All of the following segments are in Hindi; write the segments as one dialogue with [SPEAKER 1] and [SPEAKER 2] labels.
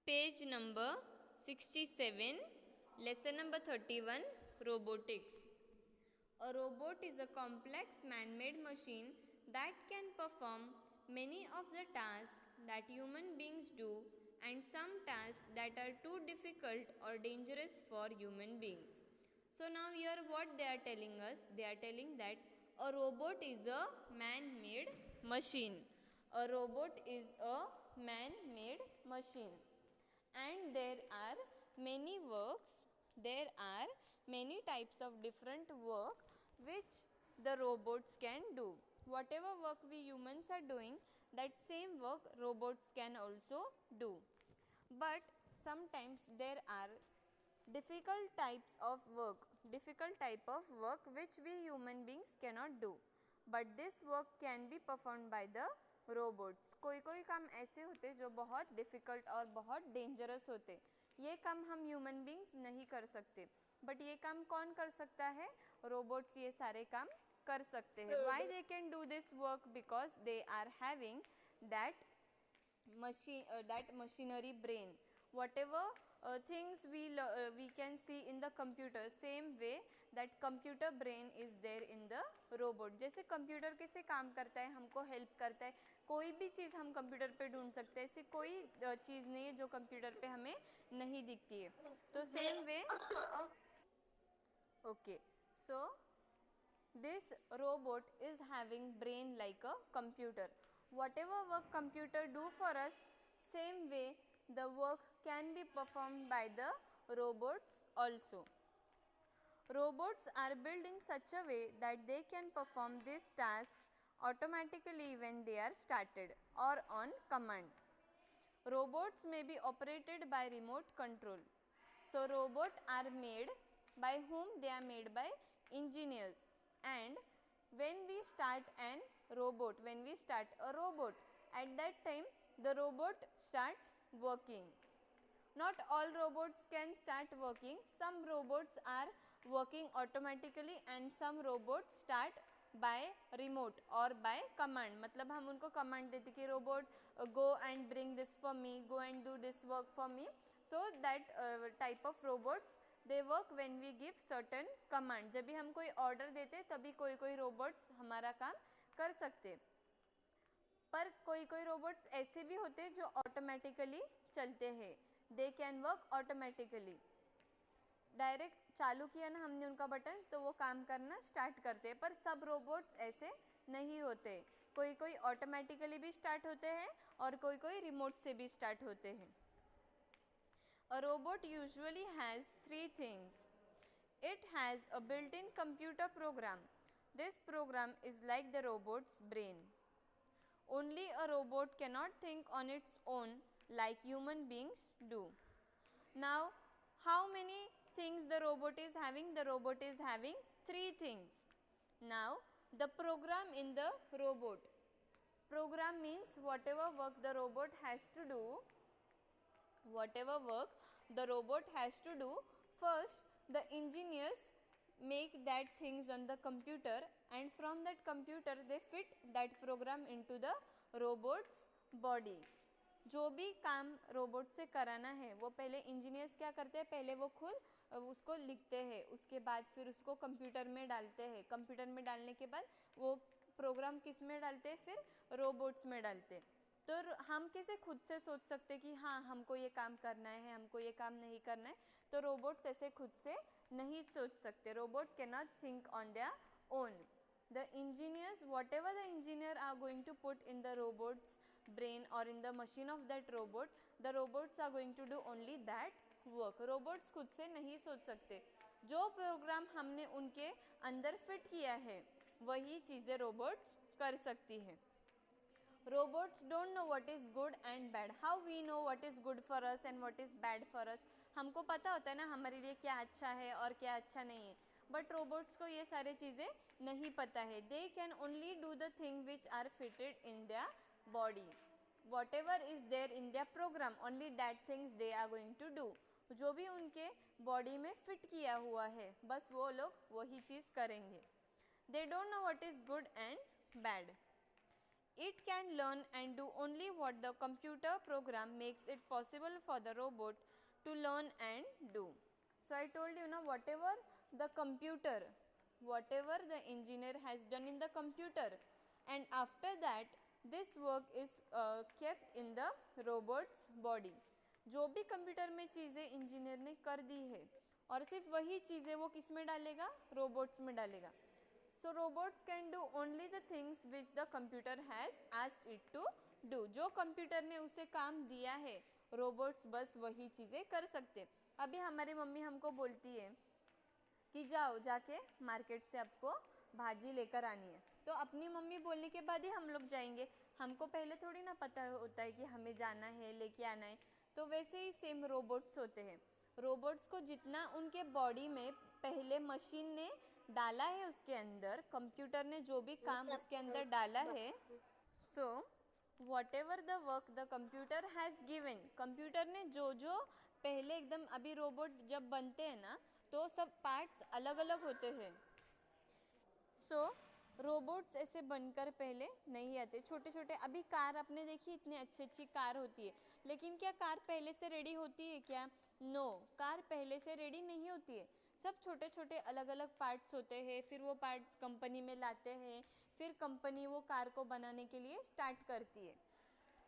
[SPEAKER 1] Page number 67, lesson number 31, robotics. A robot is a complex man-made machine that can perform many of the tasks that human beings do and some tasks that are too difficult or dangerous for human beings. So now here what they are telling us, they are telling that a robot is a man-made machine. A robot is a man-made machine. And there are many works, there are many types of different work which the robots can do. Whatever work we humans are doing, that same work robots can also do. But sometimes there are difficult type of work which we human beings cannot do. But this work can be performed by the robots. कोई कोई काम ऐसे होते जो बहुत डिफ़िकल्ट और बहुत डेंजरस होते, ये काम हम ह्यूमन बींग्स नहीं कर सकते, बट ये काम कौन कर सकता है? रोबोट्स ये सारे काम कर सकते हैं. Why they can do this work? Because they are having that machinery brain. Whatever things we can see in the computer, same way that computer brain is there in the robot. जैसे कंप्यूटर कैसे काम करता है, हमको हेल्प करता है, कोई भी चीज़ हम कंप्यूटर पे ढूंढ सकते हैं, ऐसी कोई चीज़ नहीं है जो कंप्यूटर पे हमें नहीं दिखती है. तो same way okay, so this robot is having brain like a computer. Whatever work computer do for us, same way the work can be performed by the robots also. Robots are built in such a way that they can perform these tasks automatically when they are started or on command. Robots may be operated by remote control. So robots are made by whom? They are made by engineers. And when we start a robot, at that time the robot starts working. Not all robots can start working. Some robots are working automatically and some robots start by remote or by command. मतलब हम उनको command देते कि robot go and bring this for me, go and do this work for me. So that type of robots they work when we give certain command. जब भी हम कोई order देते तभी कोई कोई robots हमारा काम कर सकते. पर कोई कोई रोबोट्स ऐसे भी होते हैं जो ऑटोमेटिकली चलते हैं. They can work automatically. Direct चालू किया ना हमने उनका बटन तो वो काम करना स्टार्ट करते हैं. पर सब रोबोट्स ऐसे नहीं होते, कोई कोई ऑटोमेटिकली भी स्टार्ट होते हैं और कोई कोई रिमोट से भी स्टार्ट होते हैं. A robot usually has 3 things. It has a built in computer program. This program is like the robot's brain. Only a robot cannot think on its own like human beings do. Now, how many things the robot is having? The robot is having 3 things. Now, the program in the robot. Program means whatever work the robot has to do, first the engineers make that things on the computer and from that computer they fit that program into the robot's body. जो भी काम रोबोट से कराना है वो पहले इंजीनियर्स क्या करते हैं, पहले वो खुद उसको लिखते हैं, उसके बाद फिर उसको कंप्यूटर में डालते हैं. कंप्यूटर में डालने के बाद वो प्रोग्राम किस में डालते हैं, फिर रोबोट्स में डालते हैं. तो हम कैसे खुद से सोच सकते कि हाँ हमको ये काम करना है, हमको ये काम नहीं करना है? तो रोबोट्स ऐसे खुद से नहीं सोच सकते. Robot can not think on their own. The engineers, whatever the engineer are going to put in the robot's brain or in the machine of that robot, the robots are going to do only that work. robots खुद से नहीं सोच सकते. जो प्रोग्राम हमने उनके अंदर फिट किया है वही चीज़ें रोबोट्स कर सकती है. Robots don't know what is good and bad. How we know what is good for us and what is bad for us? हमको पता होता है ना हमारे लिए क्या अच्छा है और क्या अच्छा नहीं है. बट रोबोट्स को ये सारी चीज़ें नहीं पता है. They can only do the thing which are fitted in their body. Whatever is there in their program, only that things they are going to do. जो भी उनके बॉडी में फिट किया हुआ है बस वो लोग वही चीज़ करेंगे. दे don't know what is good and bad. It can learn and do only what the computer program makes it possible for the robot to learn and do. So I told you now, whatever the computer, whatever the engineer has done in the computer, and after that this work is kept in the robot's body. जो भी कंप्यूटर में चीज़ें इंजीनियर ने कर दी है और सिर्फ वही चीज़ें वो किस में डालेगा, रोबोट्स में डालेगा. So robots can do only the things which the computer has asked it to do. जो कंप्यूटर ने उसे काम दिया है, रोबोट्स बस वही चीज़ें कर सकते. अभी हमारी मम्मी हमको बोलती है कि जाओ जाके मार्केट से आपको भाजी लेकर आनी है, तो अपनी मम्मी बोलने के बाद ही हम लोग जाएंगे. हमको पहले थोड़ी ना पता होता है कि हमें जाना है, लेके आना है. तो वैसे ही सेम रोबोट्स होते हैं. रोबोट्स को जितना उनके बॉडी में पहले मशीन ने डाला है, उसके अंदर कंप्यूटर ने जो भी काम उसके अंदर डाला है, so what ever the work the computer has given, computer ने जो जो पहले एकदम, अभी रोबोट जब बनते हैं ना तो सब पार्ट्स अलग अलग होते हैं. सो रोबोट्स ऐसे बनकर पहले नहीं आते, छोटे छोटे. अभी कार आपने देखी, इतनी अच्छी अच्छी कार होती है, लेकिन क्या कार पहले से रेडी होती है क्या? नो, कार पहले से रेडी नहीं होती है. सब छोटे छोटे अलग अलग पार्ट्स होते हैं. फिर वो पार्ट्स कंपनी में लाते हैं, फिर कंपनी वो कार को बनाने के लिए स्टार्ट करती है.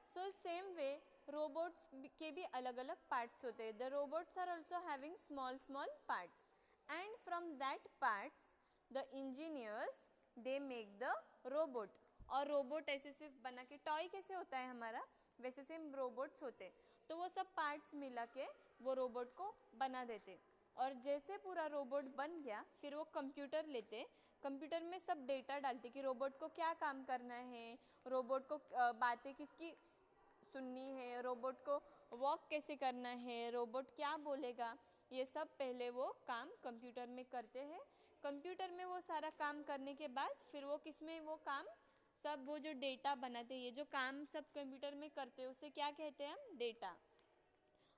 [SPEAKER 1] सो सेम वे रोबोट्स के भी अलग अलग पार्ट्स होते हैं. The robots are also having small small parts, and from that parts the engineers they make the robot. और रोबोट ऐसे सिर्फ बना के, टॉय कैसे होता है हमारा, वैसे सेम रोबोट्स होते. तो वो सब पार्ट्स मिला के वो रोबोट को बना देते. और जैसे पूरा रोबोट बन गया, फिर वो कंप्यूटर लेते, कंप्यूटर में सब डेटा डालते कि रोबोट को क्या काम करना है, रोबोट को बातें किसकी सुननी है, रोबोट को वॉक कैसे करना है, रोबोट क्या बोलेगा. ये सब पहले वो काम कंप्यूटर में करते हैं. कंप्यूटर में वो सारा काम करने के बाद फिर वो किस में वो काम, सब वो जो डेटा बनाते हैं, ये जो काम सब कंप्यूटर में करते हैं, उसे क्या कहते हैं हम? Data.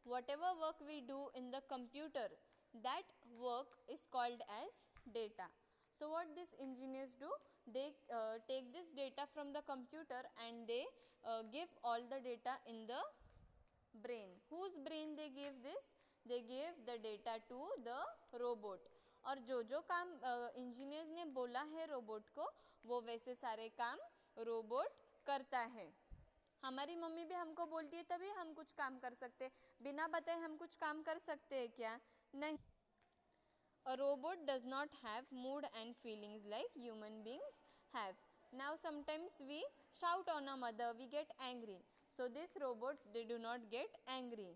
[SPEAKER 1] Whatever work we do in the computer, that work is called as data. So what these engineers do, they take this data from the computer and they give all the data in the brain. Whose brain they give this? They give the data to the robot. और जो जो काम इंजीनियर्स ने बोला है रोबोट को, वो वैसे सारे काम रोबोट करता है. हमारी मम्मी भी हमको बोलती है तभी हम कुछ काम कर सकते. बिना बताए हम कुछ काम कर सकते हैं क्या? नहीं. A robot does not have mood and feelings like human beings have. Now sometimes we shout on our mother, we get angry. So these robots, they do not get angry.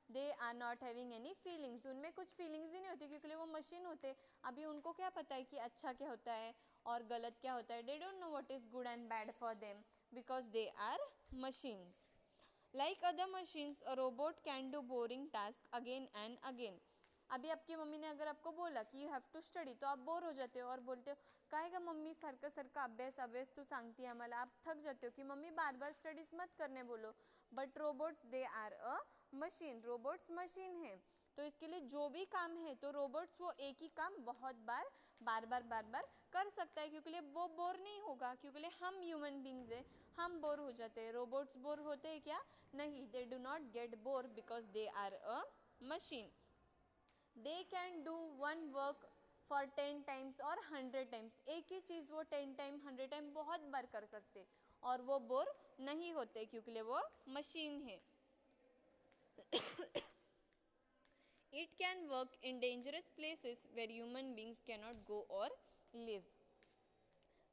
[SPEAKER 1] They are not having any feelings. उनमें कुछ फीलिंग्स ही नहीं होती, क्योंकि वो मशीन होते. अभी उनको क्या पता है कि अच्छा क्या होता है और गलत क्या होता है. They don't know what is good and bad for them, because they are machines. Like other machines, a robot can do boring task again and again. अभी आपकी मम्मी ने अगर आपको बोला कि यू हॅव टू स्टडी, तो आप बोर हो जाते हो और बोलते हो काय ग मम्मी सारखं सारखं अभ्यास अभ्यास तू सांगती है आम्हाला. आप थक जाते हो कि मम्मी बार बार स्टडीज मत करने बोलो. But robots they are a machine, robots machine है. तो इसके लिए जो भी काम है, तो रोबोट्स वो एक ही काम बहुत बार बार बार कर सकता है, क्योंकि वो बोर नहीं होगा. क्योंकि हम ह्यूमन बींग्स है, हम बोर हो जाते हैं. रोबोट्स बोर होते हैं क्या? नहीं, they do not get bore because they are a machine. They can do one work for 10 times और 100 टाइम्स. एक ही चीज़ वो 10 टाइम 100 टाइम बहुत बार कर सकते और वो बोर नहीं होते, क्योंकि वो मशीन है. It can work in dangerous places where human beings cannot go or live.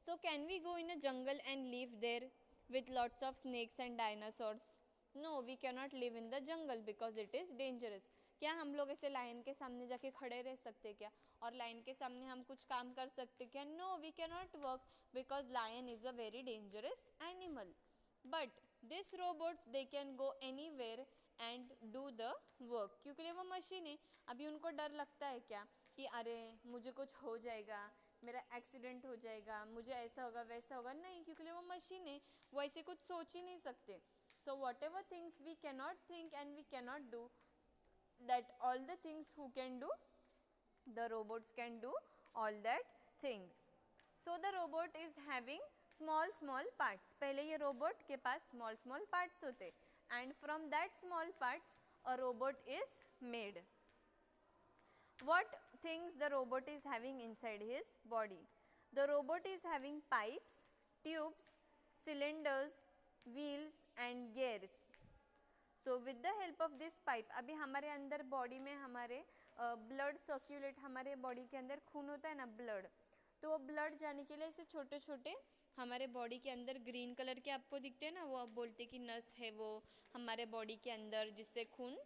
[SPEAKER 1] So can we go in a jungle and live there with lots of snakes and dinosaurs? No, we cannot live in the jungle because it is dangerous. क्या हम लोग ऐसे लायन के सामने जाके खड़े रह सकते क्या? और लायन के सामने हम कुछ काम कर सकते क्या? No, we cannot work because lion is a very dangerous animal. But this robots they can go anywhere and do the work, क्योंकि वो मशीन है. अभी उनको डर लगता है क्या कि अरे मुझे कुछ हो जाएगा, मेरा एक्सीडेंट हो जाएगा, मुझे ऐसा होगा वैसा होगा? नहीं, क्योंकि वो मशीन है, वो ऐसे कुछ सोच ही नहीं सकते. So whatever things we cannot think and we cannot do, that all the things who can do, the robots can do all that things. So the robot is having small small parts. पहले ये रोबोट के पास स्मॉल स्मॉल पार्ट्स होते and from that small parts a robot is made. What things the robot is having inside his body? The robot is having pipes, tubes, cylinders, wheels and gears. So with the help of this pipe, अभी हमारे अंदर बॉडी में हमारे ब्लड सर्क्यूलेट, हमारे बॉडी के अंदर खून होता है ना, ब्लड, तो वो ब्लड जाने के लिए ऐसे छोटे छोटे हमारे बॉडी के अंदर ग्रीन कलर के आपको दिखते हैं ना, वो आप बोलते कि नस है वो हमारे बॉडी के अंदर, जिससे खून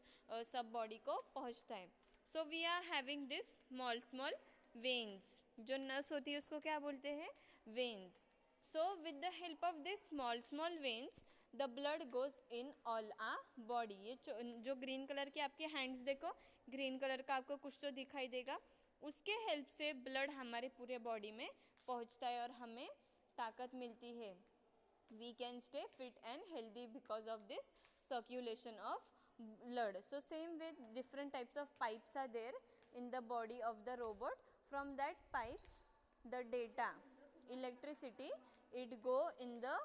[SPEAKER 1] सब बॉडी को पहुंचता है. So we are having this small small veins. जो नस होती है उसको क्या बोलते हैं? Veins. So with the help of this small small veins the blood goes in all uh body. ये जो ग्रीन कलर के आपके हैंड्स देखो, ग्रीन कलर का आपको कुछ तो दिखाई देगा, उसके हेल्प से ब्लड हमारे पूरे बॉडी में पहुंचता है और हमें ताकत मिलती है. We can stay fit and healthy because of this circulation of blood. So same way different types of pipes are there in the body of the robot. From that pipes the data, electricity, it go in the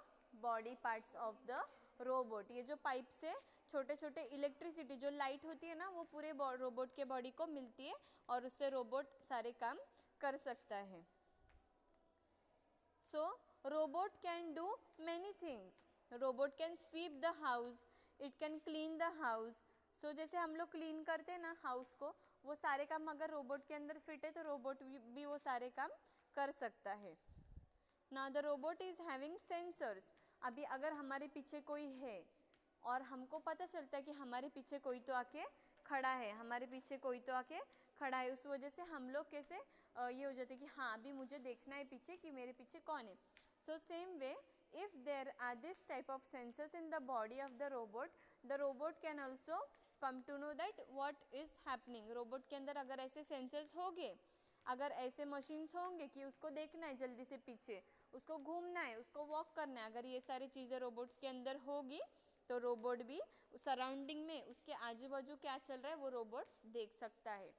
[SPEAKER 1] body parts of the robot. ये जो पाइप से छोटे छोटे इलेक्ट्रिसिटी जो लाइट होती है ना, वो पूरे रोबोट के बॉडी को मिलती है और उससे रोबोट सारे काम कर सकता है. So robot can do many things. Robot can sweep the house, it can clean the house. So जैसे हम लोग क्लीन करते हैं ना हाउस को, वो सारे काम अगर रोबोट के अंदर फिट है तो रोबोट भी वो सारे काम कर सकता है. Now the robot is having sensors. अभी अगर हमारे पीछे कोई है और हमको पता चलता है कि हमारे पीछे कोई तो आके खड़ा है, हमारे पीछे कोई तो आके खड़ा है, उस वजह से हम लोग कैसे ये हो जाते हैं कि हाँ अभी मुझे देखना है पीछे कि मेरे पीछे कौन है. So same way if there are this type of sensors in the body of the robot can also come to know that what is happening. robot के अंदर अगर ऐसे sensors होंगे, अगर ऐसे machines होंगे कि उसको देखना है जल्दी से पीछे, उसको घूमना है, उसको वॉक करना है, अगर ये सारी चीज़ें रोबोट्स के अंदर होगी तो रोबोट भी सराउंडिंग में उसके आजू बाजू क्या चल रहा है वो रोबोट देख सकता है.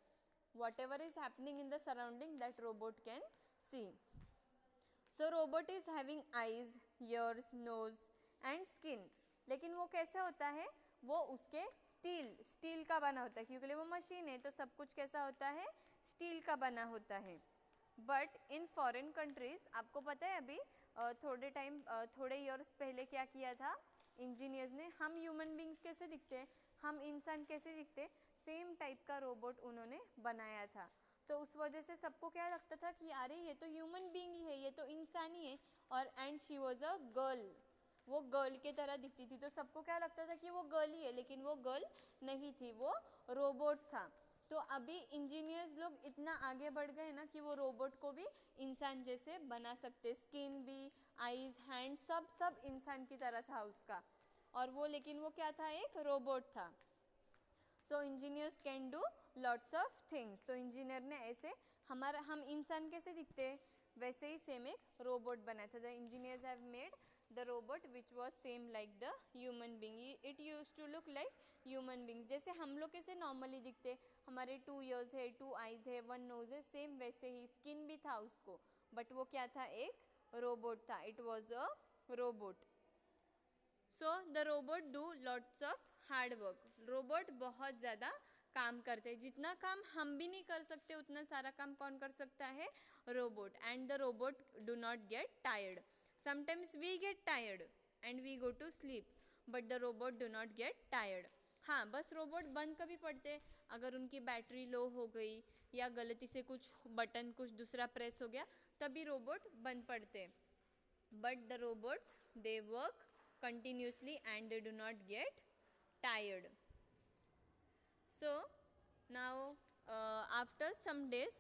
[SPEAKER 1] Whatever is happening in the surrounding that robot can see. So robot is having eyes, ears, nose and skin. लेकिन वो कैसे होता है? वो उसके स्टील का बना होता है, क्योंकि वो मशीन है तो सब कुछ कैसा होता है? स्टील का बना होता है. बट इन फॉरेन कंट्रीज़ आपको पता है अभी थोड़े ईयर्स पहले क्या किया था इंजीनियर्स ने? हम ह्यूमन बींग्स कैसे दिखते हैं, हम इंसान कैसे दिखते, सेम टाइप का रोबोट उन्होंने बनाया था. तो उस वजह से सबको क्या लगता था कि अरे ये तो ह्यूमन बीइंग ही है, ये तो इंसान ही है. और and she was a girl, वो गर्ल के तरह दिखती थी, तो सबको क्या लगता था कि वो गर्ल ही है, लेकिन वो गर्ल नहीं थी, वो रोबोट था. तो अभी इंजीनियर्स लोग इतना आगे बढ़ गए ना कि वो रोबोट को भी इंसान जैसे बना सकते, स्किन भी, आईज, हैंड, सब इंसान की तरह था उसका, और वो लेकिन वो क्या था? एक रोबोट था. So engineers can do lots of things. तो इंजीनियर ने ऐसे हम इंसान कैसे दिखते हैं वैसे ही सेम एक रोबोट बनाया था. The engineers have made the robot which was same like the human being. It use to look like human beings. जैसे हम लोग कैसे नॉर्मली दिखते, हमारे 2 ईयर्स है, 2 आइज़ है, 1 नोज है, सेम वैसे ही स्किन भी था उसको, बट वो क्या था? एक रोबोट था. It was a robot. So the robot do lots of hard work. Robot बहुत ज़्यादा काम करते हैं, जितना काम हम भी नहीं कर सकते उतना सारा काम कौन कर सकता है? Robot. And the robot do not get tired. Sometimes we get tired and we go to sleep, but the robot do not get tired. हाँ, बस रोबोट बंद कभी पड़ते अगर उनकी बैटरी लो हो गई या गलती से कुछ बटन कुछ दूसरा प्रेस हो गया, तभी रोबोट बंद पड़ते. But the robots they work continuously and they do not get tired. So now after some days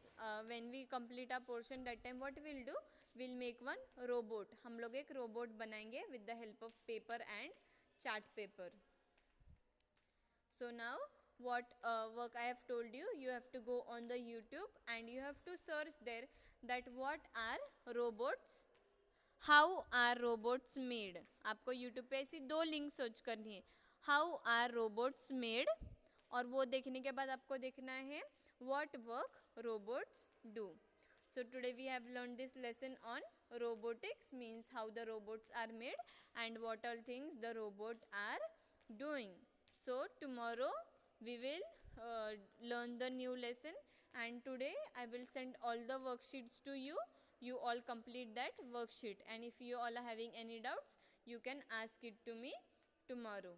[SPEAKER 1] when we complete our portion, that time what we'll do, we'll make one robot. हम लोग एक robot बनाएंगे with the help of paper and chart paper. So now what work I have told you, you have to go on the YouTube and you have to search there that what are robots, how are robots made. आपको यूट्यूब पे ऐसी 2 लिंक सर्च करनी है, हाउ आर रोबोट्स मेड, और वो देखने के बाद आपको देखना है what work robots do. So today we have learn this lesson on robotics means how the robots are made and what all things the robot are doing. So tomorrow we will learn the new lesson, and today I will send all the worksheets to you. You all complete that worksheet, and if you all are having any doubts you can ask it to me tomorrow.